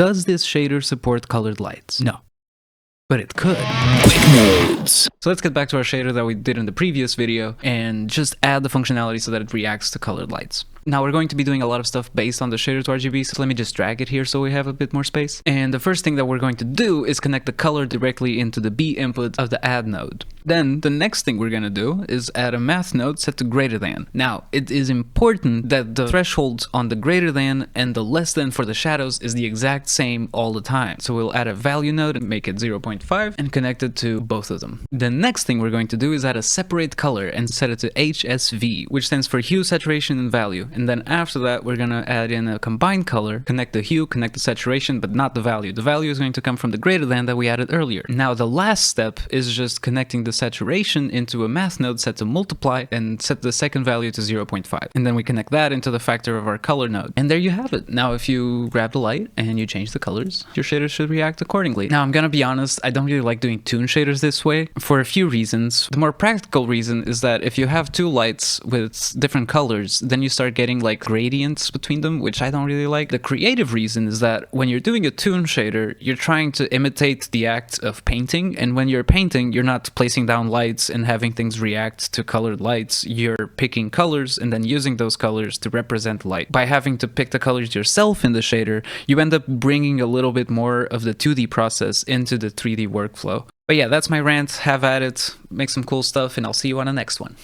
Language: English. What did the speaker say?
Does this shader support colored lights? No. But it could. Quick notes. So let's get back to our shader that we did in the previous video and just add the functionality so that it reacts to colored lights. Now we're going to be doing a lot of stuff based on the shader to RGB, so let me just drag it here so we have a bit more space. And the first thing that we're going to do is connect the color directly into the B input of the add node. Then the next thing we're going to do is add a math node set to greater than. Now it is important that the thresholds on the greater than and the less than for the shadows is the exact same all the time. So we'll add a value node and make it 0.5 and connect it to both of them. The next thing we're going to do is add a separate color and set it to HSV, which stands for hue, saturation, and value. And then after that, we're going to add in a combined color, connect the hue, connect the saturation, but not the value. The value is going to come from the greater than that we added earlier. Now, the last step is just connecting the saturation into a math node set to multiply and set the second value to 0.5. And then we connect that into the factor of our color node. And there you have it. Now, if you grab the light and you change the colors, your shader should react accordingly. Now, I'm going to be honest, I don't really like doing toon shaders this way for a few reasons. The more practical reason is that if you have two lights with different colors, then you start getting like gradients between them, which I don't really like. The creative reason is that when you're doing a toon shader, you're trying to imitate the act of painting, and when you're painting, you're not placing down lights and having things react to colored lights. You're picking colors and then using those colors to represent light. By having to pick the colors yourself in the shader, you end up bringing a little bit more of the 2D process into the 3D workflow. But yeah, that's my rant. Have at it, make some cool stuff, and I'll see you on the next one.